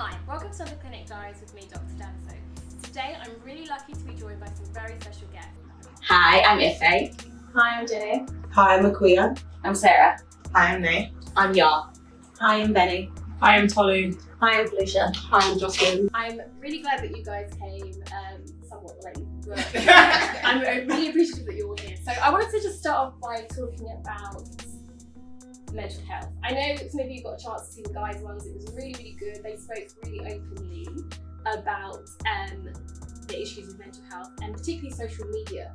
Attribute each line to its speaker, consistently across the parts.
Speaker 1: Hi, welcome to the Clinic Diaries with me, Dr. Danso. Today I'm really lucky to be joined by some very special guests.
Speaker 2: Hi, I'm Ife.
Speaker 3: Hi, I'm Jenny.
Speaker 4: Hi, I'm Akuya.
Speaker 2: I'm Sarah.
Speaker 4: Hi, I'm Nay.
Speaker 2: I'm Yar.
Speaker 4: Hi, I'm Benny.
Speaker 5: Hi, I'm Tolu.
Speaker 3: Hi, I'm Felicia.
Speaker 2: Hi, I'm Jocelyn.
Speaker 1: I'm really glad that you guys came somewhat late, but I'm really appreciative that you're all here. So I wanted to just start off by talking about mental health. I know some of you got a chance to see the guys' ones. It was really, really good. They spoke really openly about the issues of mental health and particularly social media.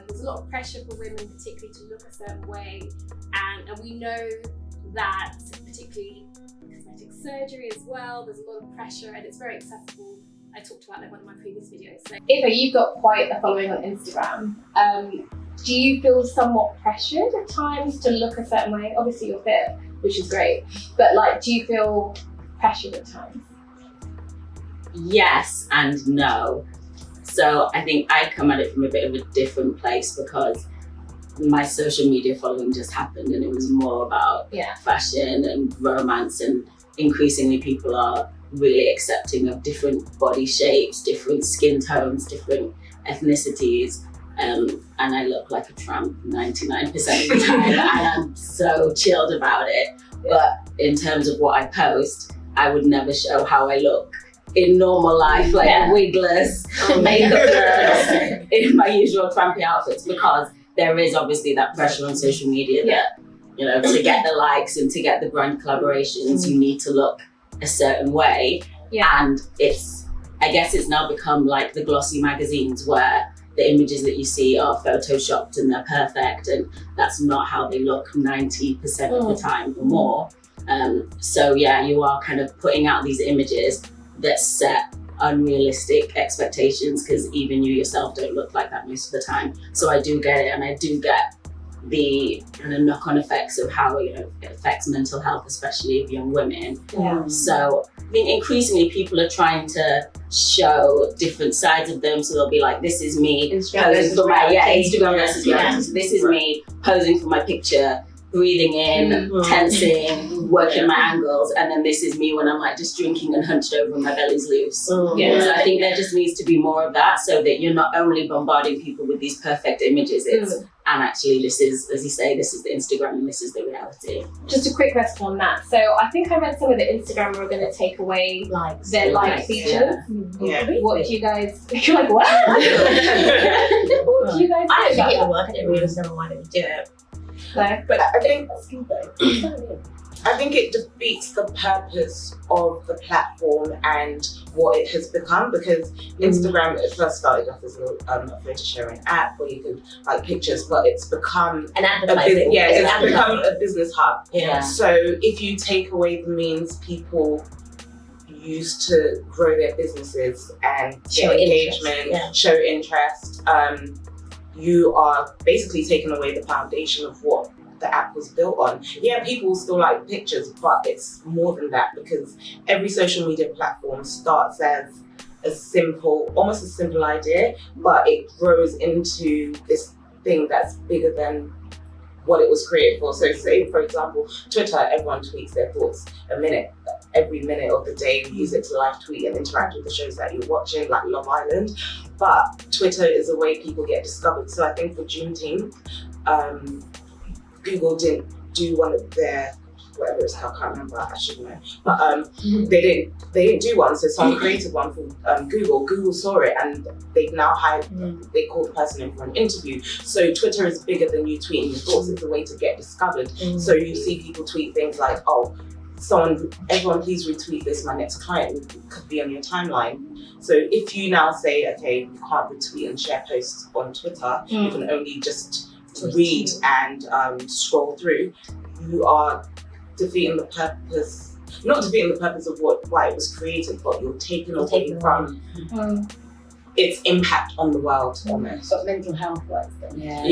Speaker 1: There's a lot of pressure for women particularly to look a certain way, and we know that particularly cosmetic surgery as well, there's a lot of pressure and it's very accessible. I talked about that in one of my previous videos. So.
Speaker 3: Ife, you've got quite a following on Instagram. Do you feel somewhat pressured at times to look a certain way? Obviously you're fit, which is great, but do you feel pressured at times?
Speaker 2: Yes and no. So I think I come at it from a bit of a different place because my social media following just happened and it was more about fashion and romance, and increasingly people are really accepting of different body shapes, different skin tones, different ethnicities. And I look like a tramp 99% of the time and I'm so chilled about it. But in terms of what I post, I would never show how I look in normal life, wigless, makeupless, in my usual trampy outfits, because there is obviously that pressure on social media that, you know, to get the likes and to get the brand collaborations, you need to look a certain way. And I guess it's now become like the glossy magazines where the images that you see are photoshopped and they're perfect, and that's not how they look 90% of the time or more. So you are kind of putting out these images that set unrealistic expectations, because even you yourself don't look like that most of the time. So I do get it, and I do get the kind of knock-on effects of how, you know, it affects mental health, especially of young women. So I think increasingly people are trying to show different sides of them. So they'll be like, this is me posing for my Instagram versus reality. So this is me posing for my picture, breathing in, tensing, working my angles, and then this is me when I'm like just drinking and hunched over and my belly's loose. So I think there just needs to be more of that, so that you're not only bombarding people with these perfect images, and actually this is, as you say, this is the Instagram and this is the reality.
Speaker 3: Just a quick question on that. So I think I read some of the Instagram were going to take away their like features. What do you guys, you're like, what? What do you guys
Speaker 6: I
Speaker 3: think
Speaker 6: don't
Speaker 3: about
Speaker 6: think it
Speaker 3: that?
Speaker 6: would work. I didn't really understand why they would do it.
Speaker 4: But I think it defeats the purpose of the platform and what it has become, because Instagram, it first started off as a photo sharing app where you could like pictures, but it's become
Speaker 6: An advertising.
Speaker 4: it's become a business hub.
Speaker 2: Yeah.
Speaker 4: So if you take away the means people use to grow their businesses and
Speaker 6: Show
Speaker 4: get engagement,
Speaker 6: interest,
Speaker 4: show interest, you are basically taking away the foundation of what the app was built on. Yeah, people still like pictures, but it's more than that, because every social media platform starts as almost a simple idea, but it grows into this thing that's bigger than what it was created for. So say, for example, Twitter, everyone tweets their thoughts every minute of the day. We use it to live tweet and interact with the shows that you're watching, like Love Island. But Twitter is a way people get discovered. So I think for Juneteenth, Google didn't do one of their, whatever it's called, I can't remember, I should know. But they didn't do one, so someone created one for Google. Google saw it and they've now hired, they called the person in for an interview. So Twitter is bigger than you tweeting your thoughts. It's a way to get discovered. So you see people tweet things like, everyone please retweet this, my next client could be on your timeline. So if you now say, okay, you can't retweet and share posts on Twitter, you can only just read and scroll through, you are defeating the purpose, not defeating the purpose of why it was created, but you're taking away from its impact on the world almost.
Speaker 6: But mental health wise then.
Speaker 3: I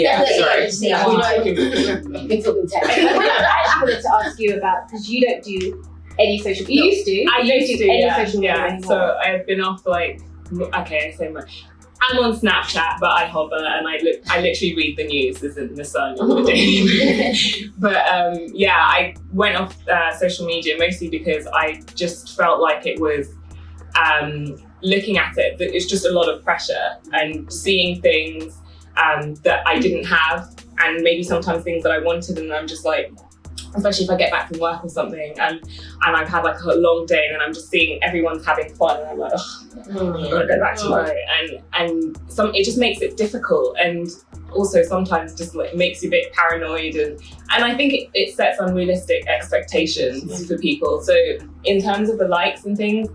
Speaker 3: wanted to ask you about, because you don't do any social media. You used to.
Speaker 5: I used to do
Speaker 3: any
Speaker 5: yeah.
Speaker 3: social media
Speaker 5: yeah.
Speaker 3: anymore.
Speaker 5: So I've been off for like, okay, I say much. I'm on Snapchat, but I hover and I literally read the news as in the sun all the day. But I went off social media mostly because I just felt like it was looking at it, that it's just a lot of pressure and seeing things that I didn't have, and maybe sometimes things that I wanted, and I'm just like, especially if I get back from work or something and I've had like a long day and I'm just seeing everyone's having fun and I'm like, I'm gonna go back tomorrow, and it just makes it difficult, and also sometimes just like makes you a bit paranoid, and I think it sets unrealistic expectations for people. So in terms of the likes and things,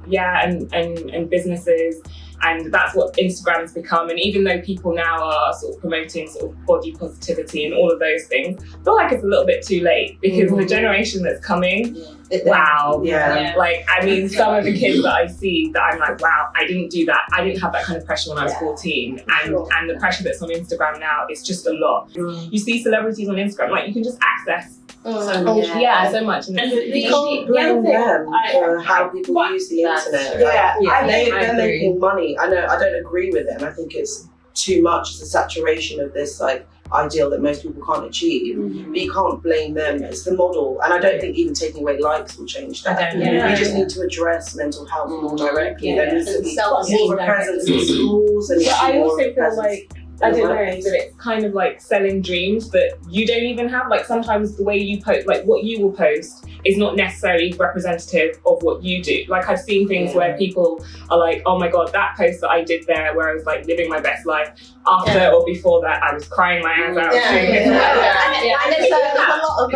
Speaker 5: and businesses, and that's what Instagram's become. And even though people now are sort of promoting sort of body positivity and all of those things, I feel like it's a little bit too late, because the generation that's coming, wow.
Speaker 4: Yeah.
Speaker 5: Like, I mean, some of the kids that I see that I'm like, wow, I didn't do that. I didn't have that kind of pressure when I was 14. And the pressure that's on Instagram now is just a lot. You see celebrities on Instagram, like you can just access so much. And
Speaker 4: you can't blame them for how people use the internet. They're making money. I don't agree with them. I think it's too much. It's a saturation of this like ideal that most people can't achieve. But you can't blame them. It's the model, and I don't think even taking away likes will change that. We just need to address mental health more directly. There needs to be more of a presence in schools, and
Speaker 5: I also feel like, I don't know, that it's kind of like selling dreams that you don't even have. Like sometimes the way you post, like what you will post is not necessarily representative of what you do. Like I've seen things where people are like, oh my God, that post that I did there where I was like living my best life, after or before that I was crying my eyes out.
Speaker 6: And there's a lot of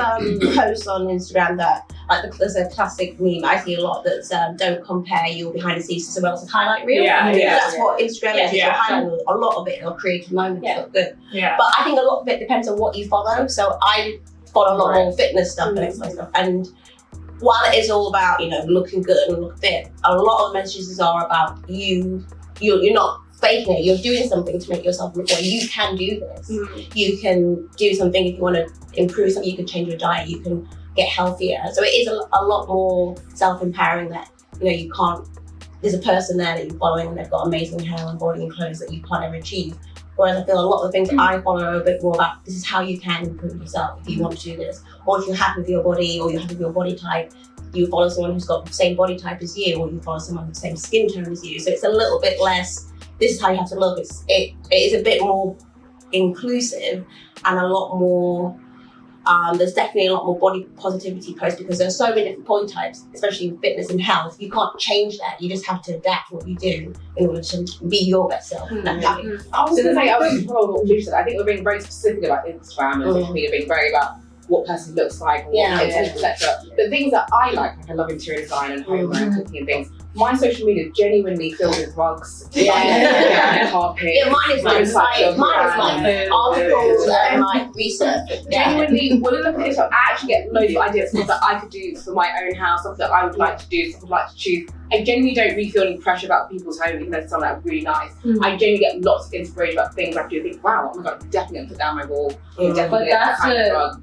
Speaker 6: posts on Instagram that, like there's a classic meme I see a lot that's don't compare your behind the scenes to someone else's highlight reel. That's what Instagram is. Your highlight reel. A lot of it are creative moments look good. But I think a lot of it depends on what you follow. So I follow a lot more fitness stuff and exercise stuff. And while it is all about, looking good and look fit, a lot of messages are about you're not faking it, you're doing something to make yourself look well. You can do this. You can do something if you want to improve something, you can change your diet, you can get healthier. So it is a lot more self-empowering that, you can't, there's a person there that you're following and they've got amazing hair and body and clothes that you can't ever achieve. Whereas I feel a lot of the things I follow are a bit more about, this is how you can improve yourself if you want to do this. Or if you're happy with your body or you're happy with your body type, you follow someone who's got the same body type as you, or you follow someone with the same skin tone as you. So it's a little bit less, this is how you have to look. It is a bit more inclusive and a lot more, there's definitely a lot more body positivity posts because there's so many different body types, especially in fitness and health. You can't change that. You just have to adapt what you do in order to be your best self.
Speaker 7: I was going to say, I was probably what you said. I think we're being very specific about Instagram and social media, being very about what person looks like and what etc. But things that I like I love interior design and home and cooking and things. My social media is genuinely filled with rugs, carpet.
Speaker 6: Mine is like articles and like research.
Speaker 7: Genuinely, when I look at this, I actually get loads of ideas, stuff that I could do for my own house, stuff that I would like to do, stuff I would like to choose. I genuinely don't really feel any pressure about people's home, even though some of that are really nice. I genuinely get lots of inspiration about things I do. I think, wow, oh my God, definitely gonna put down my wall. Definitely get that kind of rug.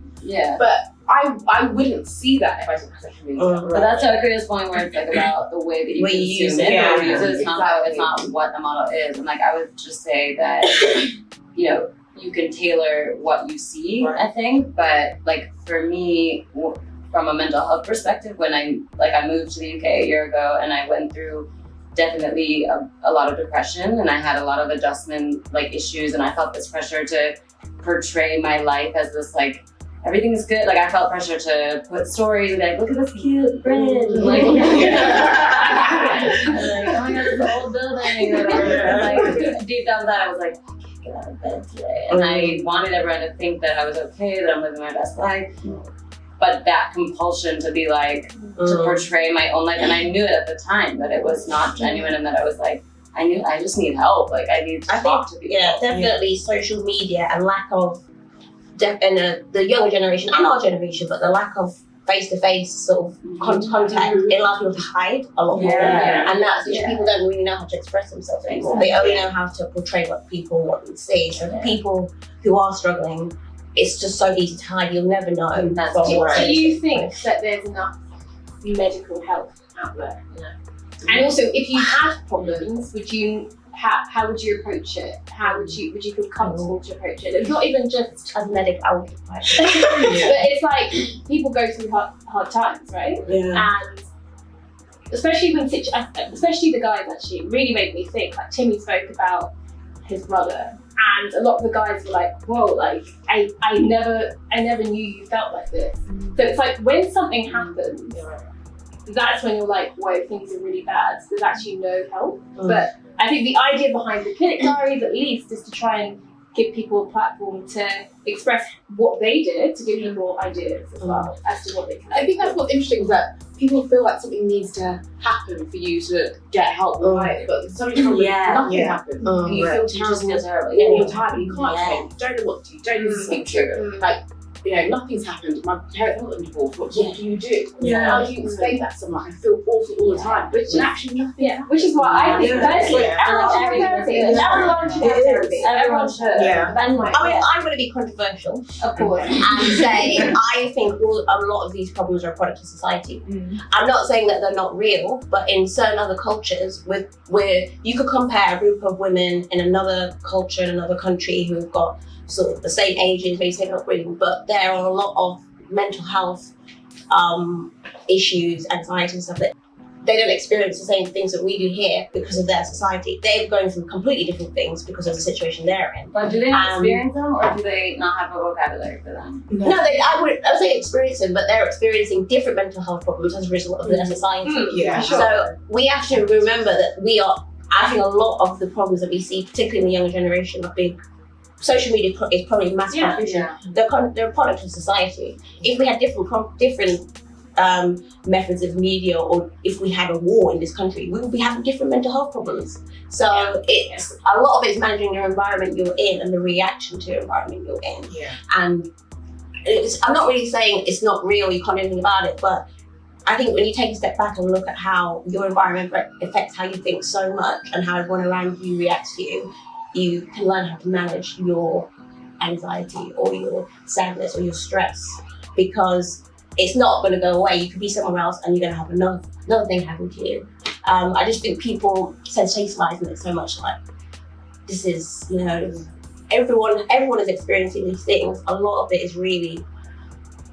Speaker 7: But I wouldn't see that if I took social media.
Speaker 2: But that's to Akria's point where it's like about the way that you use it. It's not what the model is. And like I would just say that, you can tailor what you see, I think. But like for me, from a mental health perspective, when I moved to the UK a year ago and I went through definitely a lot of depression and I had a lot of adjustment issues, and I felt this pressure to portray my life as this everything is good. I felt pressure to put stories and be like, look at this cute bridge. And oh my God, this old building. And deep down that, I was like, I can't get out of bed today. And I wanted everyone to think that I was okay, that I'm living my best life. But that compulsion to be to portray my own life, and I knew it at the time that it was not genuine, and that I was I just need help. I need to talk to people.
Speaker 6: Yeah, definitely social media and lack of the younger generation and our generation, but the lack of face-to-face sort of contact, it allows people to hide a lot more. And that's people don't really know how to express themselves anymore. They only know how to portray what people want to see. So for people who are struggling, it's just so easy to hide. You'll never know.
Speaker 1: Do you think that there's enough medical help out there? And also, if you had problems, would you
Speaker 3: how would you approach it? How would you feel comfortable to approach it? It's not even just
Speaker 6: As a medic, I would
Speaker 3: but it's like people go through hard times, right?
Speaker 4: Yeah.
Speaker 3: And especially especially the guys, actually, it really made me think. Like Timmy spoke about his brother, and a lot of the guys were like, "Whoa, like I never knew you felt like this." So it's like when something happens, that's when you're like, "Whoa, things are really bad." So there's actually no help. But I think the idea behind the Clinic Diaries, at least, is to try and give people a platform to express what they did, to give people ideas as well as to what they can do.
Speaker 7: I think that's what's interesting, is that people feel like something needs to happen for you to get help, right? But so many times nothing happens. And you feel terrible all the time. You can't change. You don't know what to do. You don't know who to speak to. Like, you know, nothing's happened. My parents haven't been divorced. What do you do? How do you explain that to someone? I feel awful all the time. But actually nothing happens.
Speaker 3: Which is why I think personally, everyone should have therapy. Everyone should have therapy. Everyone should.
Speaker 6: I mean, I'm going to be controversial,
Speaker 3: of course,
Speaker 6: and say I think a lot of these problems are a product of society. I'm not saying that they're not real, but in certain other cultures, where you could compare a group of women in another culture, in another country, who have got sort of the same ages, maybe same upbringing, but there are a lot of mental health issues, anxiety and stuff that they don't experience the same things that we do here because of their society. They're going through completely different things because of the situation they're in.
Speaker 2: But do they not experience them, or do they not have a vocabulary for them?
Speaker 6: No, I would say experience them, but they're experiencing different mental health problems as a result of their society. So we have to remember that we are, I think a lot of the problems that we see, particularly in the younger generation, are big. Social media is probably a massive contribution. They're a product of society. If we had different methods of media, or if we had a war in this country, we would be having different mental health problems. So it's a lot of it's managing your environment you're in and the reaction to your environment you're in. And I'm not really saying it's not real, you can't do anything about it, but I think when you take a step back and look at how your environment affects how you think so much and how everyone around you reacts to you, you can learn how to manage your anxiety or your sadness or your stress, because it's not going to go away. You could be somewhere else and you're going to have another thing happen to you. I just think people sensationalize it so much, like this is, you know, everyone is experiencing these things. A lot of it is really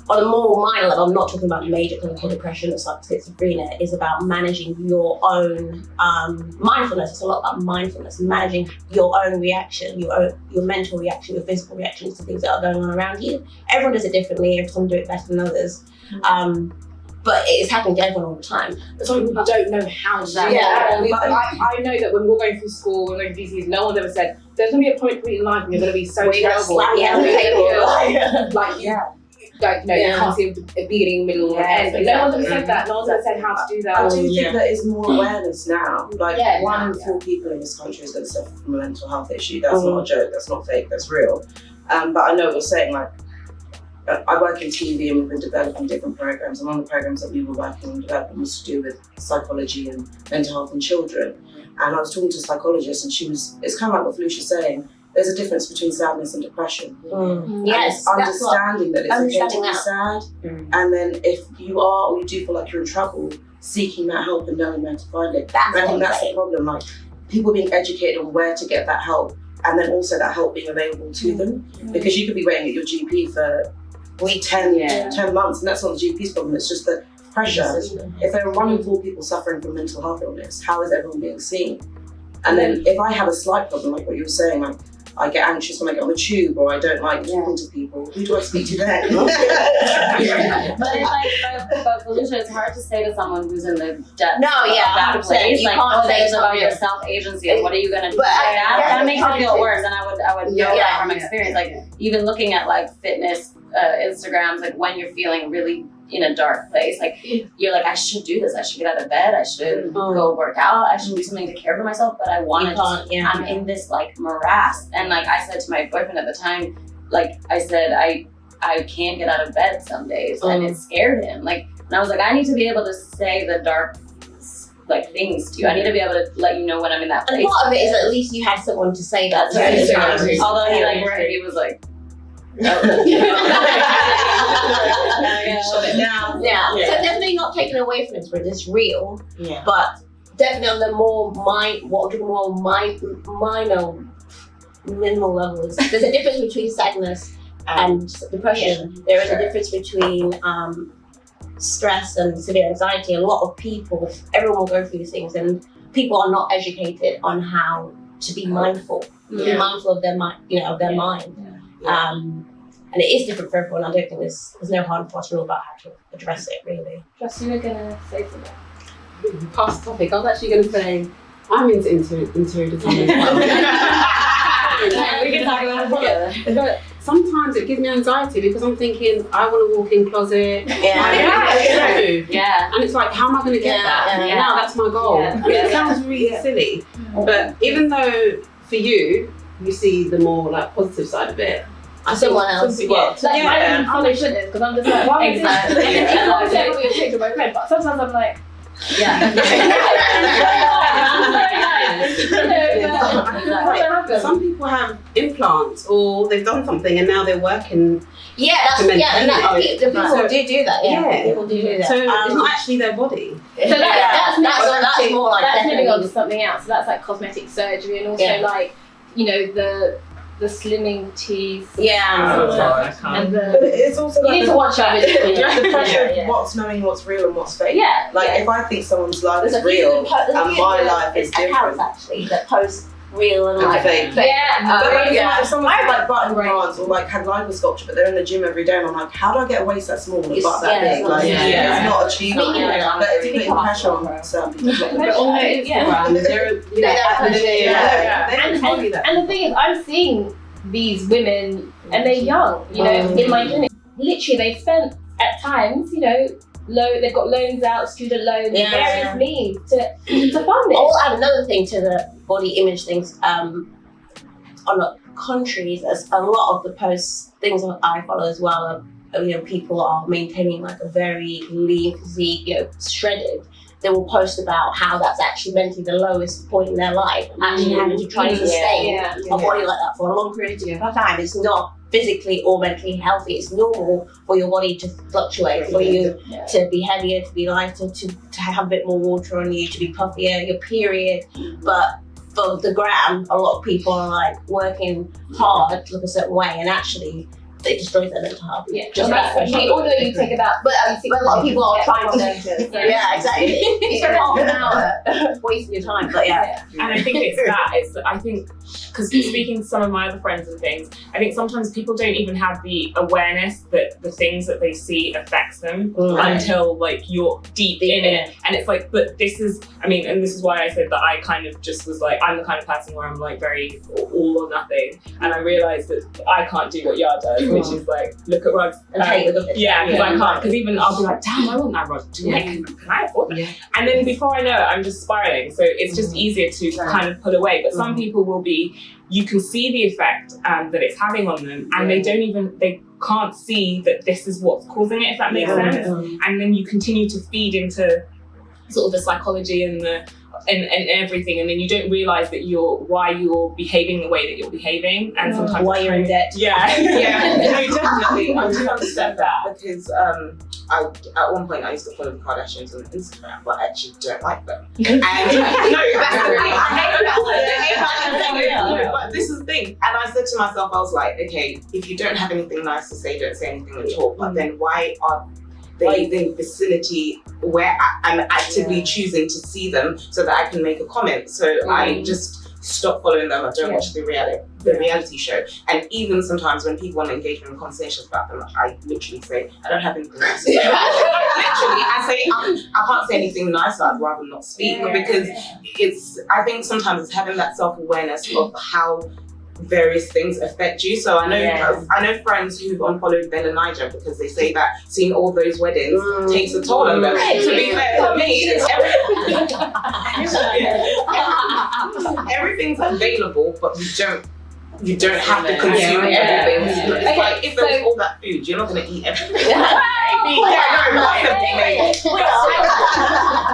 Speaker 6: on a more minor level. I'm not talking about major clinical depression that's like schizophrenia. Is about managing your own mindfulness. It's a lot about mindfulness, managing your own reaction, your mental reaction, your physical reactions to things that are going on around you. Everyone does it differently. Everyone do it better than others. But it's happening to everyone all the time.
Speaker 7: But some people don't know how to do that. I know that when we're going through school, we're going through DCs, no one's ever said, there's going to be a point in life and you're going to be so terrible. You can't see a beginning, middle, or end. But no one's ever said that. No one's ever said how to do that.
Speaker 4: I do think there is more awareness now. Like 1 in 4 people in this country is going to suffer from a mental health issue. That's not a joke. That's not fake. That's real. But I know what you're saying. Like, I work in TV and we've been developing different programs. And one of the programs that we were working on developing was to do with psychology and mental health in children. And I was talking to a psychologist, and it's kind of like what Felicia's saying. There's a difference between sadness and depression.
Speaker 6: Yes,
Speaker 4: understanding that it's okay to be sad, and then if you are or you do feel like you're in trouble, seeking that help and knowing where to find it. I think that's the problem. Like, people being educated on where to get that help, and then also that help being available to them, because you could be waiting at your GP for 10 months, and that's not the GP's problem. It's just the pressure. If there are 1 in 4 people suffering from mental health illness, how is everyone being seen? And then if I have a slight problem, like what you were saying, like I get anxious when I get on the tube, or I don't like talking to people. Who do I speak to then?
Speaker 2: But it's like, but Felicia, it's hard to say to someone who's in the depths
Speaker 6: that
Speaker 2: place,
Speaker 6: you
Speaker 2: like,
Speaker 6: can't say
Speaker 2: there's about your self-agency, and what are you gonna do? That makes it feel worse, and I would know that from experience. Like, even looking at like fitness Instagrams, like when you're feeling really in a dark place, like you're like, I should do this, I should get out of bed, I should go work out, I should do something to care for myself, but I want to. I'm in this like morass, and like I said to my boyfriend at the time, like I said, I can't get out of bed some days, and it scared him. Like, and I was like, I need to be able to say the dark like things to you. I need to be able to let you know when I'm in that place.
Speaker 6: And part of it is at least you had someone to say that.
Speaker 2: Although he was like.
Speaker 6: Shut it down. So definitely not taken away from this, but it's real. But definitely on the more minor, minimal levels. There's a difference between sadness and depression. There is a difference between stress and severe anxiety. A lot of people, everyone will go through these things, and people are not educated on how to be mindful. Be mindful of their mind, of their mind. And it is different for everyone. I don't think there's no hard and fast rule about how to address it, really.
Speaker 3: Just you were gonna say something.
Speaker 8: Past topic. I was actually going to say I'm into interior design as well.
Speaker 3: We can talk about it together.
Speaker 8: But sometimes it gives me anxiety because I'm thinking I want a walk-in closet.
Speaker 6: Yeah.
Speaker 8: And it's like, how am I going to get that?
Speaker 6: Yeah.
Speaker 8: Now that's my goal.
Speaker 6: Yeah.
Speaker 8: And it sounds really silly, but even though for you see the more like positive side of it.
Speaker 6: Someone else.
Speaker 3: Like, I don't follow shouldn't because I'm just like, why am I doing this? And I'm taking a picture of my friend, but sometimes I'm like,
Speaker 8: Some people have implants or they've done something and now they're working.
Speaker 6: The people do that. Yeah, people do that.
Speaker 8: So it's not actually their body.
Speaker 3: So that's
Speaker 6: more like
Speaker 3: that's moving on to something else. So that's like cosmetic surgery and also like, the slimming teas. And
Speaker 4: But it's also
Speaker 3: you
Speaker 4: like
Speaker 3: need to watch out with
Speaker 4: the pressure of what's knowing what's real and what's fake.
Speaker 3: Yeah.
Speaker 4: Like if I think someone's life
Speaker 6: There's
Speaker 4: is
Speaker 6: a few
Speaker 4: real and my life is
Speaker 6: accounts
Speaker 4: different.
Speaker 6: actually that post real and like
Speaker 4: fake.
Speaker 6: fake.
Speaker 4: But if someone's like button grants or like had lipo sculpture, but they're in the gym every day, and I'm like, how do I get a waist that small and a butt that big? Like, it's not achievable. But it's putting pressure on certain people.
Speaker 8: But on their Instagram, they tell you that.
Speaker 3: And the thing is, I'm seeing these women, and they're young, in my clinic. Literally, they've spent at times, they've got loans out, student loans, various means to fund it.
Speaker 6: I'll add another thing to the body image things. On the contrary, there's a lot of the posts, things that I follow as well, people are maintaining like a very lean physique, shredded. They will post about how that's actually mentally the lowest point in their life, actually having to try to sustain a body like that for a long period of time. It's not physically or mentally healthy. It's normal for your body to fluctuate, for you to be heavier, to be lighter, to have a bit more water on you, to be puffier, your period. But for the gram, a lot of people are like working hard to look a certain way, and actually it destroys their mental health.
Speaker 3: Although you take about, but
Speaker 6: a lot of people are trying to. Exactly.
Speaker 3: It's half an hour
Speaker 6: wasting your time, but
Speaker 5: And I think I think, because speaking to some of my other friends and things, I think sometimes people don't even have the awareness that the things that they see affects them until like you're deep in it. And it's like, but this is, and this is why I said that I kind of just was like, I'm the kind of person where I'm like very all or nothing. And I realised that I can't do what Yar does, which is like, look at rugs.
Speaker 6: Because
Speaker 5: I can't. Because even I'll be like, damn, I want that rug. Can I afford that? And then before I know it, I'm just spiraling. So it's just easier to kind of pull away. But some people will be, you can see the effect that it's having on them, and they can't see that this is what's causing it, if that makes sense. And then you continue to feed into sort of the psychology and everything, and then you don't realise that why you're behaving the way that you're behaving, and sometimes
Speaker 6: why you're in debt.
Speaker 4: No, definitely. I do understand that because at one point I used to follow the Kardashians on Instagram, but I actually don't like them. But this is the thing, and I said to myself, I was like, okay, if you don't have anything nice to say, don't say anything at all. But then why are they in the vicinity where I'm actively choosing to see them so that I can make a comment? So I just stop following them. I don't watch the reality show. And even sometimes when people want to engage me in conversations about them, I literally say, I don't have anything nice to say. Literally, I say, I can't say anything nice, I'd rather not speak, because I think sometimes it's having that self-awareness of how various things affect you. So I know friends who've unfollowed Ben and Nigel because they say that seeing all those weddings takes a toll on them. To be fair, for me, everything's available, but you don't have to consume everything. It's like if there was all that food, you're not going to eat everything.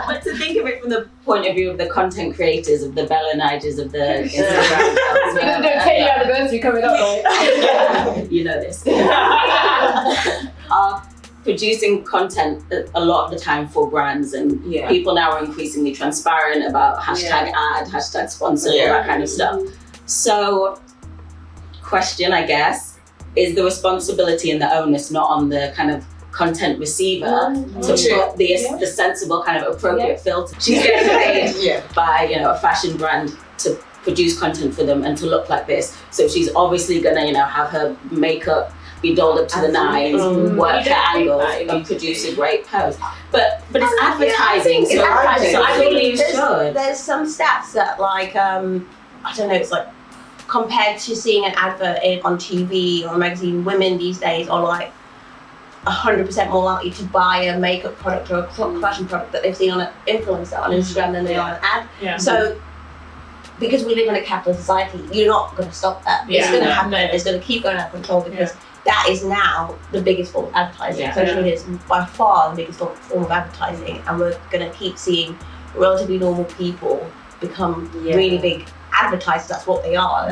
Speaker 2: But to think of it from the point of view of the content creators, of the Bella Nigers, of the Instagram.
Speaker 3: We're going to do a 10-year anniversary coming up, right?
Speaker 2: You know this. producing content a lot of the time for brands, and people now are increasingly transparent about hashtag ad, hashtag sponsor, all that kind of stuff. So, question, I guess, is the responsibility and the onus not on the kind of content receiver to put the sensible kind of appropriate filter? She's getting paid by, you know, a fashion brand to produce content for them and to look like this. So she's obviously gonna, you know, have her makeup be dolled up to the nines, work her angles, and produce a great post. But it's advertising, so I think you should.
Speaker 6: There's some stats that, like, I don't know, it's like, compared to seeing an advert on TV or a magazine, women these days are like 100% more likely to buy a makeup product or a fashion product that they've seen on an influencer on Instagram than they are an ad.
Speaker 5: Yeah.
Speaker 6: So, because we live in a capitalist society, you're not going to stop that. It's going to happen. It's going to keep going out of control because that is now the biggest form of advertising. Social media is by far the biggest form of advertising, and we're going to keep seeing relatively normal people become really big advertisers. That's what they are.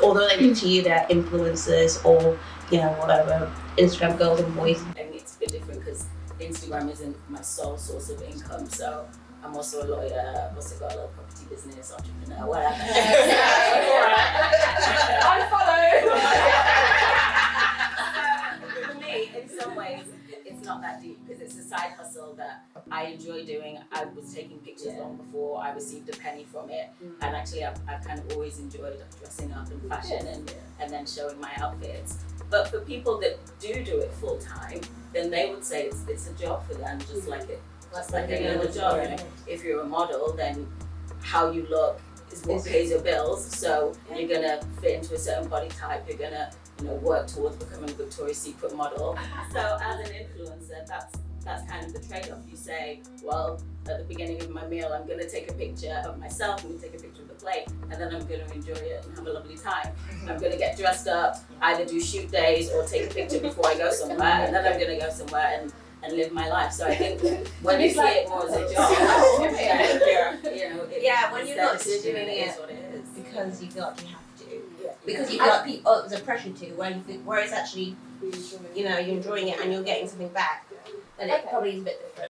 Speaker 6: Although they look to you, they're influencers or, you know, whatever, Instagram girls and boys.
Speaker 2: I think it's a bit different because Instagram isn't my sole source of income. So I'm also a lawyer. I've also got a little property business, entrepreneur, whatever. For me, in some ways, it's not that deep because it's a side hustle that I enjoy doing. I was taking pictures long before I received a penny from it, and actually I've kind of always enjoyed dressing up in fashion and then showing my outfits. But for people that do it full time, then they would say it's a job for them, just like any other job. You know, if you're a model, then how you look is what pays your bills. So you're gonna fit into a certain body type. You're gonna, you know, work towards becoming a Victoria's Secret model. So as an influencer, that's kind of the trade-off. You say, well, at the beginning of my meal, I'm gonna take a picture of myself, I'm gonna take a picture of the plate, and then I'm gonna enjoy it and have a lovely time. I'm gonna get dressed up, either do shoot days or take a picture before I go somewhere, and then I'm gonna go somewhere and live my life. So I think when you see it more as a job, you know,
Speaker 6: when you're not doing it because you feel like you have to, because you feel like people, there's a pressure to, whereas actually, you know, you're enjoying it and you're getting something back, then it probably is a bit different.